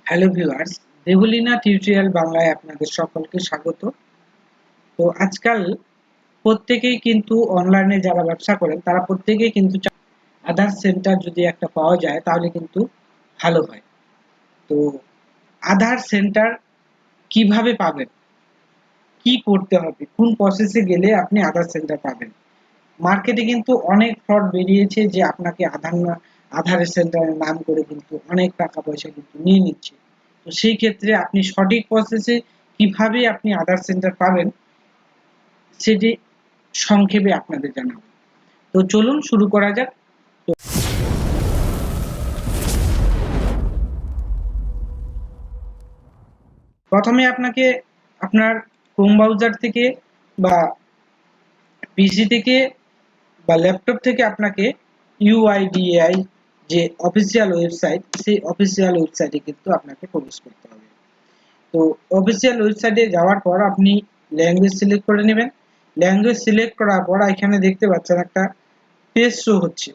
Hello viewers, Deblina tutorial বাংলায় আপনাদের সকলকে স্বাগত। তো আজকাল প্রত্যেকেই কিন্তু অনলাইনে যারা ব্যবসা করেন তারা প্রত্যেকেই কিন্তু আধার সেন্টার যদি একটা পাওয়া যায় তাহলে কিন্তু ভালো হয়। তো আধার সেন্টার কিভাবে পাবেন, কি করতে হবে, কোন প্রসেসে গেলে আপনি আধার সেন্টার পাবেন? মার্কেটে কিন্তু অনেক ফ্রড বেরিয়েছে যে আপনাকে আধারের সেন্টারের নাম করে কিন্তু অনেক টাকা পয়সা কিন্তু নিয়ে নিচ্ছে। তো সেই ক্ষেত্রে আপনি সঠিক প্রসেসে কিভাবে আপনি আধার সেন্টার পাবেন সেটি সংক্ষেপে আপনাদের জানাবো। তো চলুন শুরু করা যাক। তো প্রথমে আপনাকে আপনার ক্রোম ব্রাউজার থেকে বা পিসি থেকে বা ল্যাপটপ থেকে আপনাকে ইউআইডিএআই যে অফিসিয়াল ওয়েবসাইট, সেই অফিসিয়াল ওয়েবসাইটে কিন্তু আপনাকে প্রবেশ করতে হবে। তো অফিসিয়াল ওয়েবসাইটে যাওয়ার পর আপনি ল্যাঙ্গুয়েজ সিলেক্ট করে নেবেন। ল্যাঙ্গুয়েজ সিলেক্ট করার পর এখানে দেখতে পাচ্ছেন একটা পেজ শো হচ্ছে,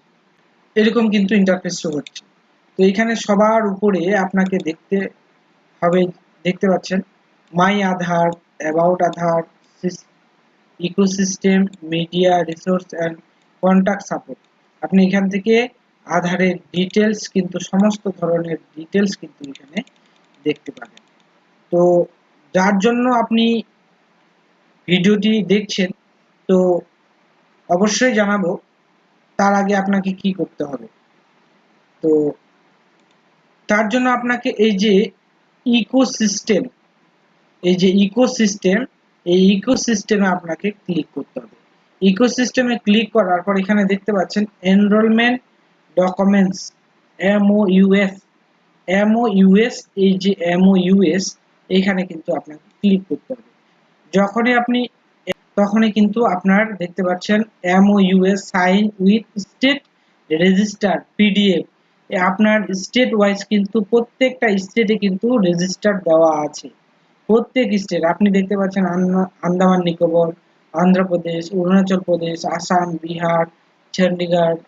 এরকম কিন্তু ইন্টারফেস শো হচ্ছে। তো এখানে সবার উপরে আপনাকে দেখতে পাচ্ছেন my Aadhaar, about Aadhaar, ecosystem, media, resource and contact support. আপনি এখান থেকে আধারের ডিটেলস কিন্তু সমস্ত ধরনের ডিটেলস কিন্তু এখানে দেখতে পাবেন। তো যার জন্য আপনি ভিডিওটি দেখছেন, তো অবশ্যই জানাবো তার আগে আপনাকে কি করতে হবে। তো তার জন্য আপনাকে ইকোসিস্টেম এই ইকোসিস্টেমে আপনাকে ক্লিক করতে হবে। ইকোসিস্টেমে ক্লিক করার পর এখানে দেখতে পাচ্ছেন এনরোলমেন্ট ডকুমেন্টস, এমওইউএস, এই যে এমওইউএস, এইখানে কিন্তু আপনাকে ক্লিক করতে হবে। তখনই কিন্তু আপনার দেখতে পাচ্ছেন MOUs sign with state register PDF. আপনার স্টেট ওয়াইজ কিন্তু প্রত্যেকটা স্টেটে কিন্তু রেজিস্টার দেওয়া আছে। প্রত্যেক স্টেট আপনি দেখতে পাচ্ছেন আন্দামান নিকোবর, অন্ধ্রপ্রদেশ, অরুণাচল প্রদেশ, আসাম, বিহার, চণ্ডীগড়,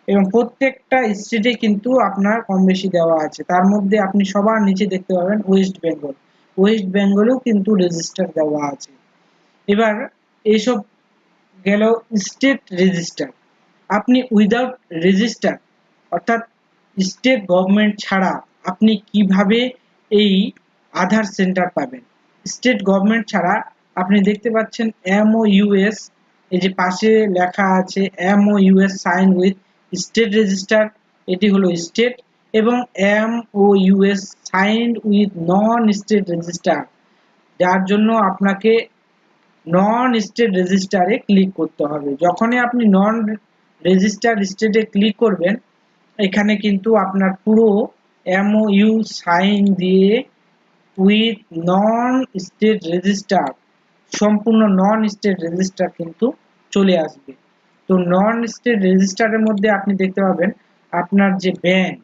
এবং প্রত্যেকটা স্টেটে কিন্তু আপনার কম বেশি দেওয়া আছে। তার মধ্যে আপনি সবার নিচে দেখতে পাবেন ওয়েস্ট বেঙ্গলেও কিন্তু রেজিস্টার দেওয়া আছে। এবার এইসব গেল স্টেট রেজিস্টার। আপনি উইদাউট রেজিস্টার অর্থাৎ স্টেট গভর্নমেন্ট ছাড়া আপনি কিভাবে এই আধার সেন্টার পাবেন? স্টেট গভর্নমেন্ট ছাড়া আপনি দেখতে পাচ্ছেন এমওইউএস, এই যে পাশে লেখা আছে MOUs sign with state register, এটি হলো স্টেট, এবং MOUs sign with non state register, যার জন্য আপনাকে নন স্টেট রেজিস্টারে ক্লিক করতে হবে। যখনই আপনি নন রেজিস্টার স্টেটে ক্লিক করবেন, এখানে কিন্তু আপনার পুরো এমওইউ সাইন দিয়ে উইথ নন স্টেট রেজিস্টার, সম্পূর্ণ নন স্টেট রেজিস্টার কিন্তু চলে আসবে। তো নন স্টেট রেজিস্টারের মধ্যে আপনি দেখতে পাবেন আপনার যে ব্যাংক,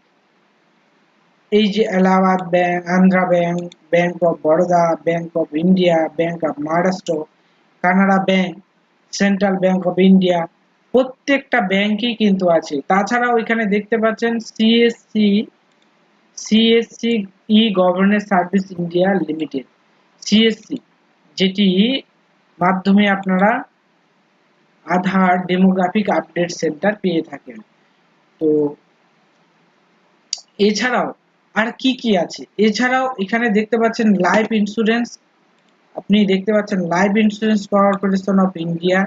এই যে Allahabad bank, Andhra bank, bank of Baroda, bank of India, bank of Maharashtra, Canara bank, central bank of India, প্রত্যেকটা ব্যাংকই কিন্তু আছে। তাছাড়াও এখানে দেখতে পাচ্ছেন CSC e governance service India limited, CSC, যেটি মাধ্যমে আপনারা আধার ডেমোগ্রাফিক আপডেট সেন্টার পেয়ে থাকেন। তো এছাড়াও আর কি আছে? এছাড়াও এখানে দেখতে পাচ্ছেন লাইফ ইন্স্যুরেন্স, আপনি দেখতে পাচ্ছেন life insurance corporation of India,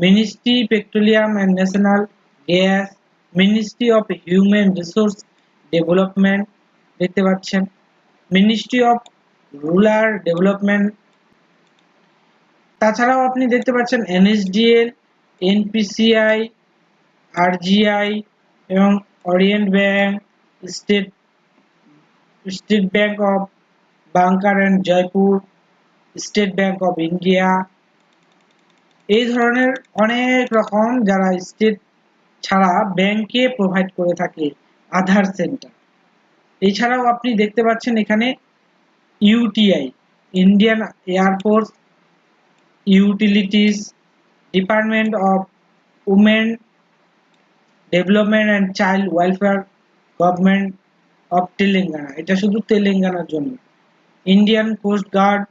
ministry petroleum and national gas, ministry of human resource development দেখতে পাচ্ছেন, মিনিস্ট্রি অফ রুরাল ডেভেলপমেন্ট। তাছাড়াও আপনি দেখতে পাচ্ছেন এনএসডিএল, এনপিসিআই, আরজিআই এবং Orient bank, state state bank of bunker and Jaipur, state bank of India, এই ধরনের অনেক রকম যারা স্টেট ছাড়া ব্যাংকে প্রোভাইড করে থাকে আধার সেন্টার। এছাড়াও আপনি দেখতে পাচ্ছেন এখানে UTI, Indian air force, utilities, department of women development and child welfare, government of Telangana, এটা শুধু তেলেঙ্গানার জন্য। ইন্ডিয়ান কোস্ট গার্ড,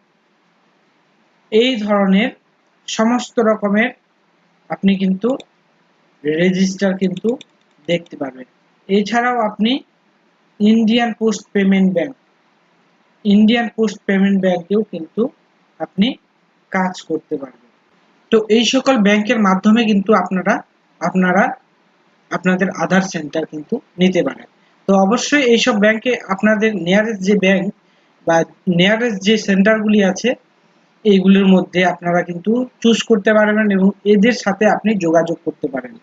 এই ধরনের সমস্ত রকমের আপনি কিন্তু রেজিস্টার কিন্তু দেখতে পাবেন। এছাড়াও আপনি ইন্ডিয়ান পোস্ট পেমেন্ট ব্যাংকেও কিন্তু আপনি কাজ করতে পারবেন। তো এই সকল ব্যাংকের মাধ্যমে কিন্তু আপনারা আপনাদের আধার সেন্টার কিন্তু নিতে পারেন। তো অবশ্যই এইসব ব্যাংকে আপনাদের নিয়ারেস্ট যে ব্যাংক বা নিয়ারেস্ট যে সেন্টারগুলি আছে এইগুলির মধ্যে আপনারা কিন্তু চুজ করতে পারবেন এবং এদের সাথে আপনি যোগাযোগ করতে পারেন।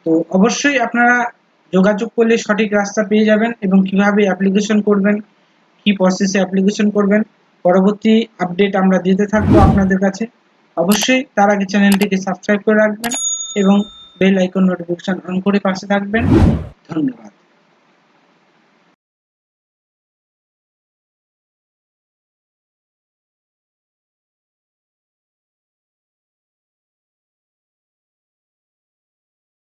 তো অবশ্যই আপনারা যোগাযোগ করলে সঠিক রাস্তা পেয়ে যাবেন এবং কিভাবে অ্যাপ্লিকেশন করবেন, কি প্রসেসে অ্যাপ্লিকেশন করবেন, পরবর্তী আপডেট আমরা দিতে থাকবো আপনাদের কাছে। অবশ্যই তার আগে চ্যানেলটিকে সাবস্ক্রাইব করে রাখবেন এবং বেল আইকন নোটিফিকেশন অন করে পাশে থাকবেন। ধন্যবাদ।